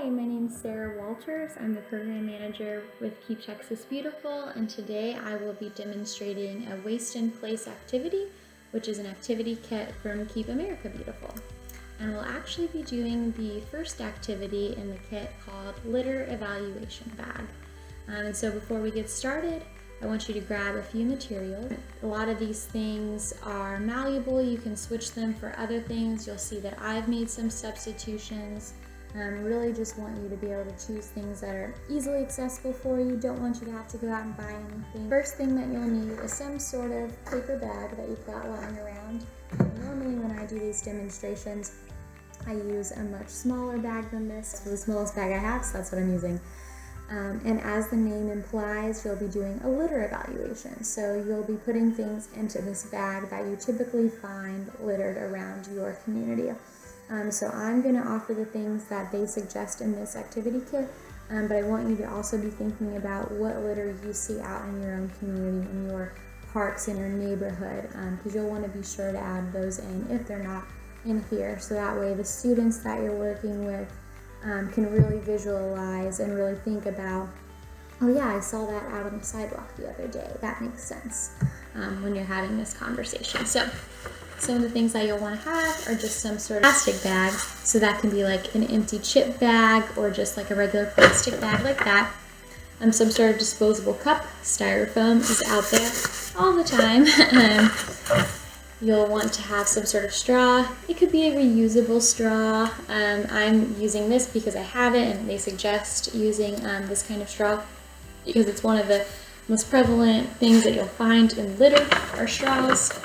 Hi, my name is Sarah Walters. I'm the program manager with Keep Texas Beautiful, and today I will be demonstrating a waste in place activity, which is an activity kit from Keep America Beautiful. And we'll actually be doing the first activity in the kit called Litter Evaluation Bag. And so before we get started, I want you to grab a few materials. A lot of these things are malleable. You can switch them for other things. You'll see that I've made some substitutions. Really just want you to be able to choose things that are easily accessible for you. Don't want you to have to go out and buy anything. First thing that you'll need is some sort of paper bag that you've got lying around. Normally when I do these demonstrations, I use a much smaller bag than this. It's the smallest bag I have, so that's what I'm using. And as the name implies, you'll be doing a litter evaluation. So you'll be putting things into this bag that you typically find littered around your community. So I'm going to offer the things that they suggest in this activity kit, but I want you to also be thinking about what litter you see out in your own community, in your parks, in your neighborhood, because you'll want to be sure to add those in if they're not in here. So that way the students that you're working with can really visualize and really think about, oh yeah, I saw that out on the sidewalk the other day. That makes sense when you're having this conversation. So some of the things that you'll want to have are just some sort of plastic bag. So that can be like an empty chip bag or just like a regular plastic bag like that. Some sort of disposable cup. Styrofoam is out there all the time. You'll want to have some sort of straw. It could be a reusable straw. I'm using this because I have it, and they suggest using this kind of straw because it's one of the most prevalent things that you'll find in litter are straws.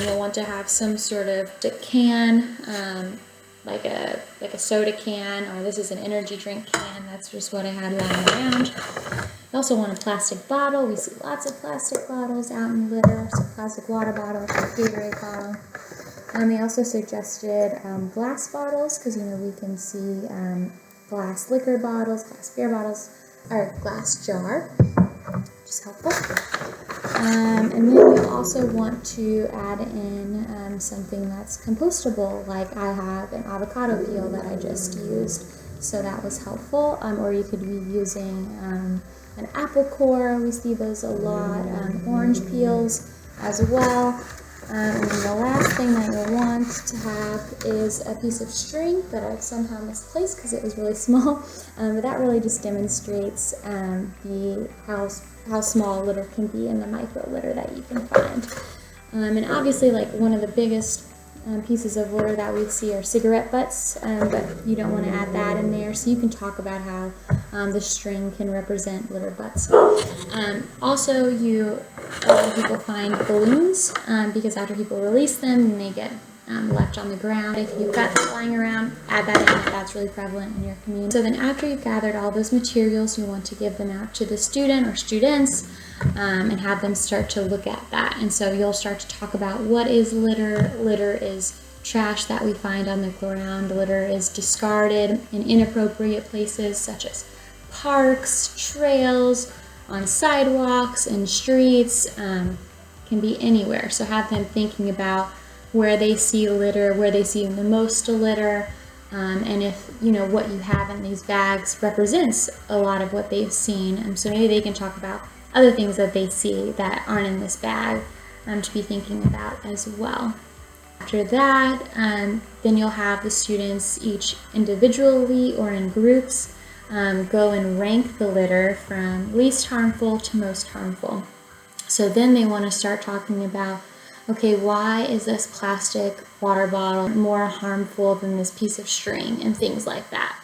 You'll want to have some sort of can, like a soda can, or this is an energy drink can. That's just what I had lying around. You also want a plastic bottle. We see lots of plastic bottles out in litter, so plastic water bottle, Gatorade bottle. They also suggested glass bottles, because we can see glass liquor bottles, glass beer bottles, or glass jar, which is helpful. And then you'll also want to add in something that's compostable, like I have an avocado peel that I just used, so that was helpful. Or you could be using an apple core, we see those a lot, orange peels as well. And then the last thing that you'll want to have is a piece of string that I've somehow misplaced because it was really small, but that really just demonstrates how small litter can be and the micro litter that you can find. And obviously, like, one of the biggest pieces of litter that we see are cigarette butts, but you don't want to add that in there, so you can talk about how the string can represent litter butts. Also, a lot of people find balloons because after people release them, they get left on the ground. If you've got that lying around, add that in if that's really prevalent in your community. So then after you've gathered all those materials, you want to give them out to the student or students and have them start to look at that. And so you'll start to talk about what is litter. Litter is trash that we find on the ground. Litter is discarded in inappropriate places such as parks, trails, on sidewalks and streets, can be anywhere. So have them thinking about where they see litter, where they see the most litter, and if what you have in these bags represents a lot of what they've seen. And so maybe they can talk about other things that they see that aren't in this bag to be thinking about as well. After that, then you'll have the students each individually or in groups go and rank the litter from least harmful to most harmful. So then they want to start talking about, okay, why is this plastic water bottle more harmful than this piece of string, and things like that.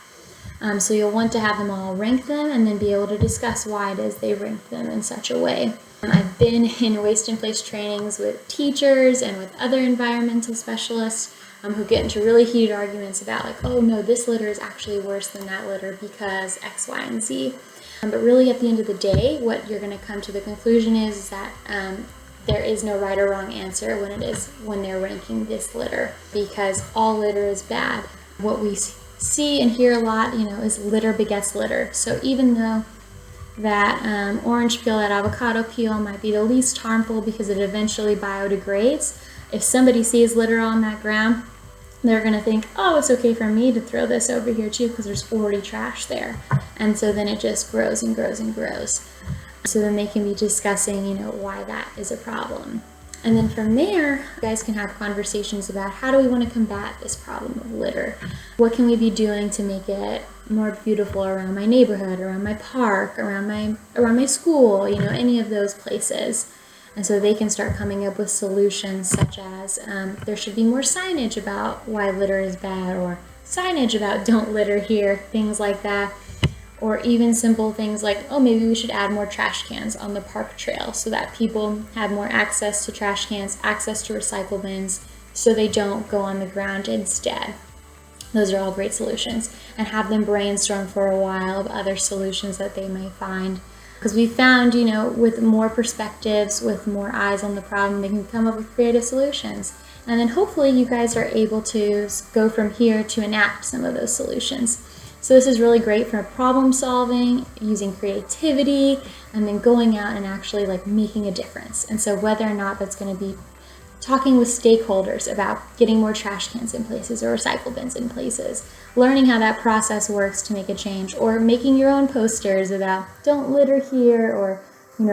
So you'll want to have them all rank them and then be able to discuss why it is they rank them in such a way. I've been in waste in place trainings with teachers and with other environmental specialists who get into really heated arguments about, like, oh no, this litter is actually worse than that litter because X, Y, and Z. But really at the end of the day, what you're going to come to the conclusion is that there is no right or wrong answer when they're ranking this litter, because all litter is bad. What we see and hear a lot, is litter begets litter. So even though that orange peel, that avocado peel might be the least harmful because it eventually biodegrades, if somebody sees litter on that ground, they're going to think, oh, it's okay for me to throw this over here too because there's already trash there. And so then it just grows and grows and grows. So then they can be discussing, why that is a problem. And then from there, you guys can have conversations about how do we want to combat this problem of litter? What can we be doing to make it more beautiful around my neighborhood, around my park, around my school, any of those places. And so they can start coming up with solutions such as there should be more signage about why litter is bad, or signage about don't litter here, things like that. Or even simple things like, oh, maybe we should add more trash cans on the park trail so that people have more access to trash cans, access to recycle bins, so they don't go on the ground instead. Those are all great solutions. And have them brainstorm for a while of other solutions that they may find. Because we found, with more perspectives, with more eyes on the problem, they can come up with creative solutions. And then hopefully you guys are able to go from here to enact some of those solutions. So this is really great for problem solving, using creativity, and then going out and actually making a difference. And so whether or not that's going to be talking with stakeholders about getting more trash cans in places or recycle bins in places, learning how that process works to make a change, or making your own posters about don't litter here, or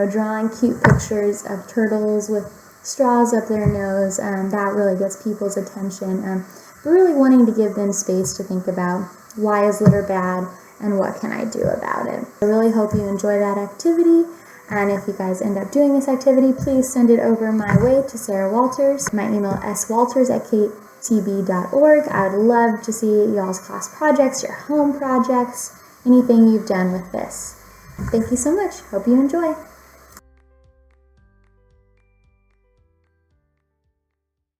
drawing cute pictures of turtles with straws up their nose. That really gets people's attention. But really wanting to give them space to think about why is litter bad and what can I do about it. I really hope you enjoy that activity. And if you guys end up doing this activity, please send it over my way to Sarah Walters. My email swalters@ktb.org. I would love to see y'all's class projects, your home projects, anything you've done with this. Thank you so much. Hope you enjoy.